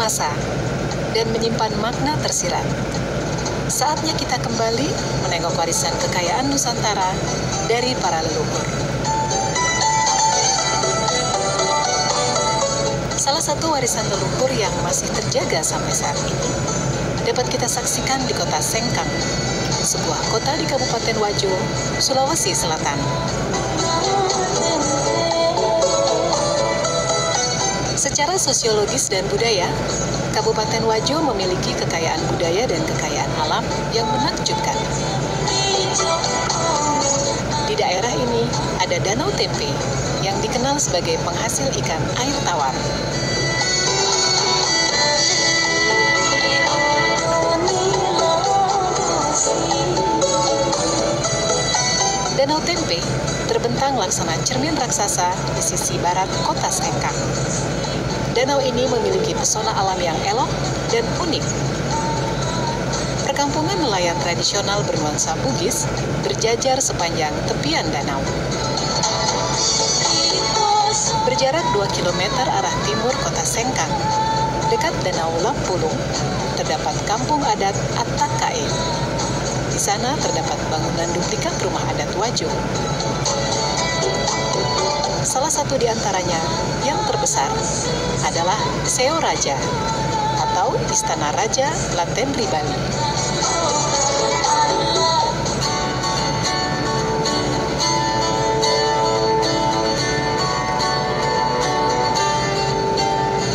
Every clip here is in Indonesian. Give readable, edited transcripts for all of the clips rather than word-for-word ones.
masa dan menyimpan makna tersirat. Saatnya kita kembali menengok warisan kekayaan Nusantara dari para leluhur. Salah satu warisan leluhur yang masih terjaga sampai saat ini dapat kita saksikan di kota Sengkang, sebuah kota di Kabupaten Wajo, Sulawesi Selatan. Secara sosiologis dan budaya, Kabupaten Wajo memiliki kekayaan budaya dan kekayaan alam yang menakjubkan. Di daerah ini ada Danau Tempe yang dikenal sebagai penghasil ikan air tawar. Danau Tempe terbentang laksana cermin raksasa di sisi barat kota Sengkang. Danau ini memiliki pesona alam yang elok dan unik. Perkampungan nelayan tradisional bernuansa Bugis berjajar sepanjang tepian danau. Berjarak 2 km arah timur kota Sengkang, dekat Danau Lampulung, terdapat kampung adat Attakae. Di sana terdapat bangunan duplikat rumah adat Wajo. Salah satu di antaranya yang terbesar adalah Seo Raja atau Istana Raja Latendri Bali.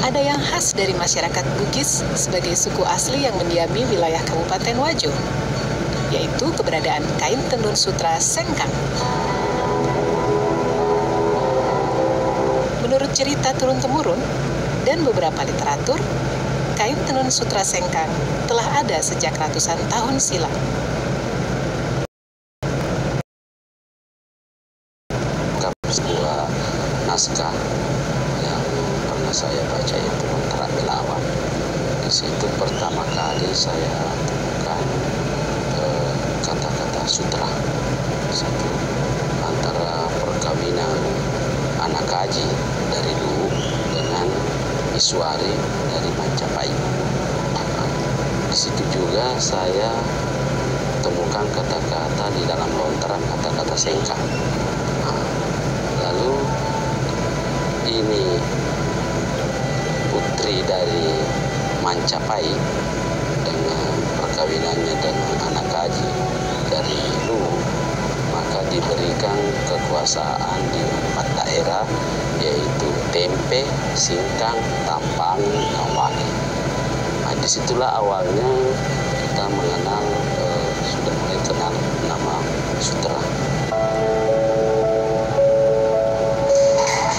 Ada yang khas dari masyarakat Bugis sebagai suku asli yang mendiami wilayah Kabupaten Wajo, yaitu keberadaan kain tenun sutra Sengkang. Menurut cerita turun-temurun dan beberapa literatur, kain tenun sutra Sengkang telah ada sejak ratusan tahun silam. Sebuah naskah yang pernah saya baca itu Lontera Belawan. Di situ pertama kali saya temukan kata-kata sutra. Satu antara perkawinan anak kaji dari Luwu dengan Iswari dari Majapahit. Di situ juga saya temukan kata-kata di dalam lontaran kata-kata Sengkang. Lalu ini putri dari Majapahit dengan perkawinannya dengan anak kaji dari Luwu, maka diberikan kekuasaan di 4 daerah, yaitu Tempe, Singkang, Tampang, Nawali. Nah, disitulah awalnya kita mengenal, sudah mulai kenal nama sutra.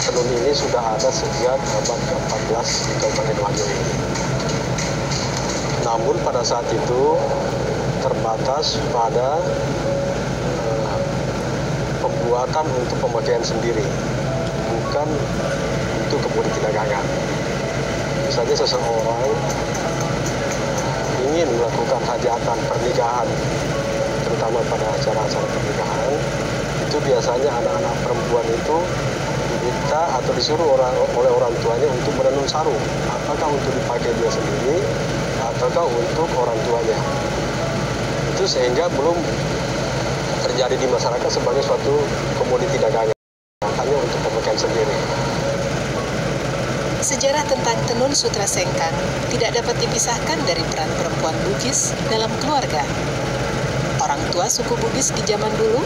Tenun ini sudah ada sejak abad ke-14 di Kabupaten Wajo ini. Namun pada saat itu terbatas pada pembuatan untuk pemakaian sendiri, bukan untuk komoditi dagangan. Misalnya seseorang ingin melakukan hajatan pernikahan, terutama pada acara-acara pernikahan, itu biasanya anak-anak perempuan itu diminta atau disuruh oleh orang tuanya untuk menenun sarung, apakah untuk dipakai dia sendiri ataukah untuk orang tuanya. Itu sehingga belum terjadi di masyarakat sebagai suatu komoditi dagangan, hanya untuk pemakaian sendiri. Sejarah tentang tenun sutra Sengkang tidak dapat dipisahkan dari peran perempuan Bugis dalam keluarga. Orang tua suku Bugis di zaman dulu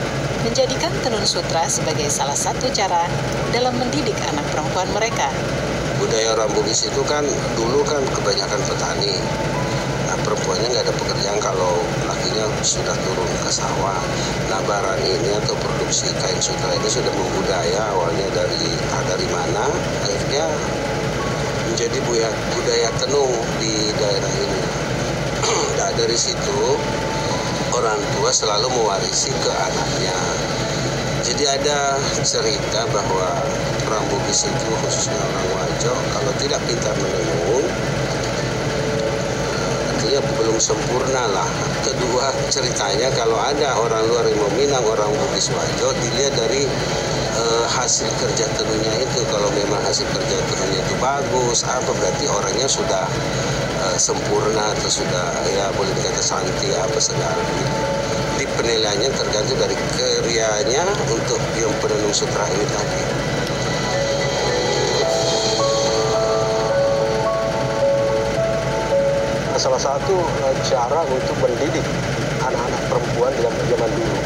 menjadikan tenun sutra sebagai salah satu cara dalam mendidik anak perempuan mereka. Budaya orang Bugis itu kan dulu kan kebanyakan petani. Nah, perempuannya nggak ada pekerjaan kalau lakinya sudah turun ke sawah. Nah, barang ini atau produksi kain sutra ini sudah membudaya, awalnya dari mana, akhirnya menjadi budaya tenun di daerah ini. Nah, dari situ orang tua selalu mewarisi ke anaknya. Jadi ada cerita bahwa orang Bugis itu, khususnya orang Wajo, kalau tidak pintar menenun, artinya belum sempurna lah. Kedua, ceritanya kalau ada orang luar yang meminang orang Bugis Wajo, dilihat dari hasil kerja tenunnya itu. Kalau memang hasil kerja tenunnya itu bagus, apa berarti orangnya sudah sempurna atau sudah ya boleh dikata santai apa sedang gitu. Di penilaiannya tergantung dari karyanya untuk yang penenun sutra ini tadi. Salah satu cara untuk mendidik anak-anak perempuan zaman dulu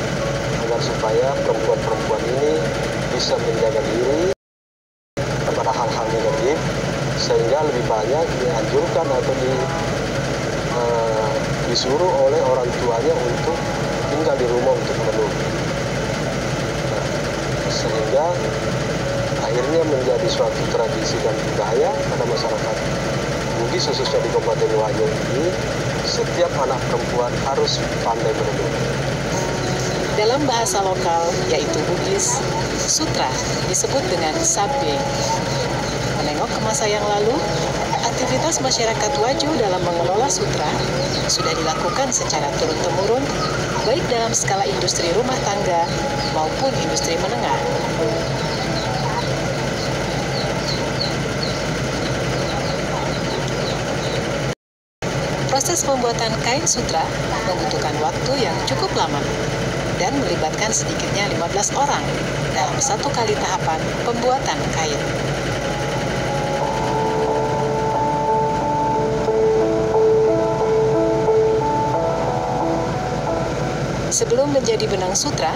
agar supaya perempuan-perempuan ini bisa menjaga diri kepada hal-hal negatif, sehingga lebih banyak dianjurkan atau disuruh oleh orang tuanya untuk tinggal di rumah untuk menenun. Sehingga akhirnya menjadi suatu tradisi dan budaya pada masyarakat Bugis, khususnya di Kabupaten Wajo ini, setiap anak perempuan harus pandai menenun. Dalam bahasa lokal, yaitu Bugis, sutra disebut dengan sabbe. Menengok ke masa yang lalu, aktivitas masyarakat Wajo dalam mengelola sutra sudah dilakukan secara turun-temurun, baik dalam skala industri rumah tangga maupun industri menengah. Proses pembuatan kain sutra membutuhkan waktu yang cukup lama dan melibatkan sedikitnya 15 orang dalam satu kali tahapan pembuatan kain. Sebelum menjadi benang sutra,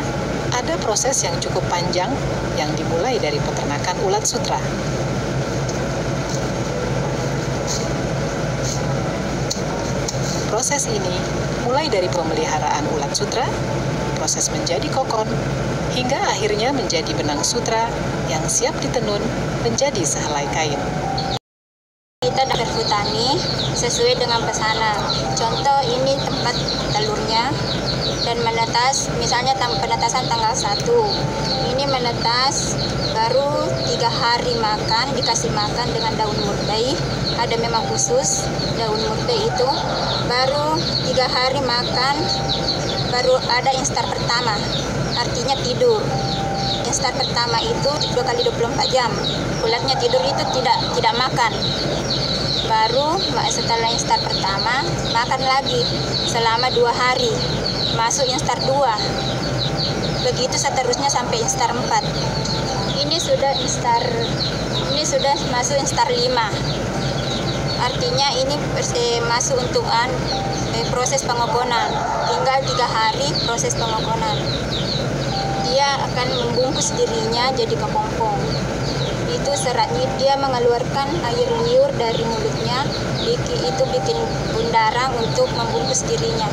ada proses yang cukup panjang yang dimulai dari peternakan ulat sutra. Proses ini mulai dari pemeliharaan ulat sutra, proses menjadi kokon, hingga akhirnya menjadi benang sutra yang siap ditenun menjadi sehelai kain. Kita dari Futani sesuai dengan pesanan. Contoh ini tempat telurnya dan menetas, misalnya penetasan tanggal 1. Ini menetas baru 3 hari makan, dikasih makan dengan daun murtai. Ada memang khusus daun murtai itu. Baru 3 hari makan, baru ada instar pertama, artinya tidur. Instar pertama itu 2 kali 24 jam. Ulatnya tidur itu tidak makan. Baru setelah instar pertama makan lagi selama 2 hari. Masuk instar 2. Begitu seterusnya sampai instar 4. Ini sudah masuk instar 5. Artinya ini masuk untuk proses pengokonan. Tinggal 3 hari proses pengokonan. Dia akan membungkus dirinya jadi kepompong. Itu seratnya, dia mengeluarkan air liur dari mulutnya, itu bikin bundaran untuk membungkus dirinya.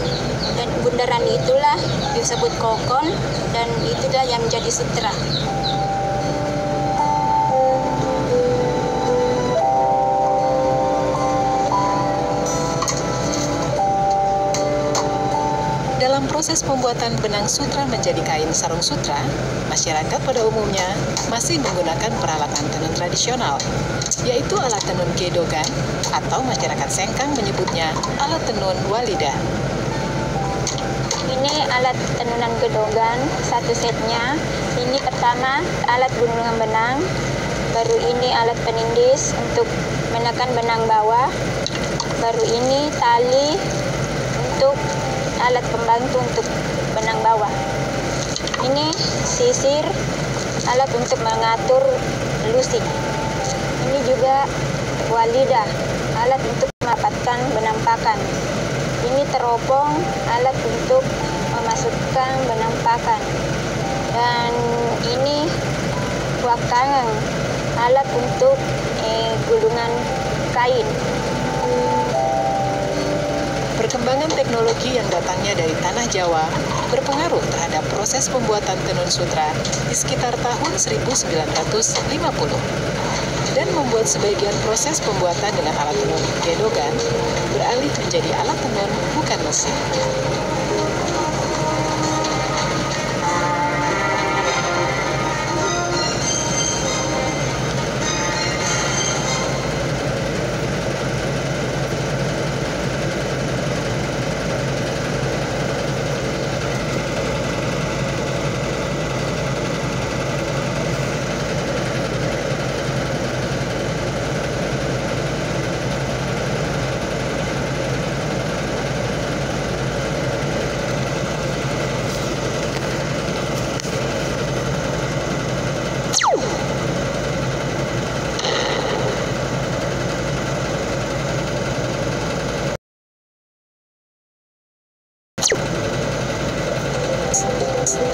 Dan bundaran itulah disebut kokon, dan itulah yang menjadi sutra. Dalam proses pembuatan benang sutra menjadi kain sarung sutra, masyarakat pada umumnya masih menggunakan peralatan tenun tradisional, yaitu alat tenun gedogan atau masyarakat Sengkang menyebutnya alat tenun walida. Ini alat tenunan gedogan, satu setnya. Ini pertama alat gunungan benang, baru ini alat penindis untuk menekan benang bawah, baru ini tali untuk alat pembantu untuk benang bawah. Ini sisir, alat untuk mengatur lusik. Ini juga walidah, alat untuk merapatkan benang pakan. Ini teropong, alat untuk memasukkan benang pakan. Dan ini wakangan, alat untuk gulungan kain. Perkembangan teknologi yang datangnya dari tanah Jawa berpengaruh terhadap proses pembuatan tenun sutra di sekitar tahun 1950 dan membuat sebagian proses pembuatan dengan alat tenun gedogan beralih menjadi alat tenun bukan mesin.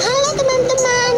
Halo teman-teman,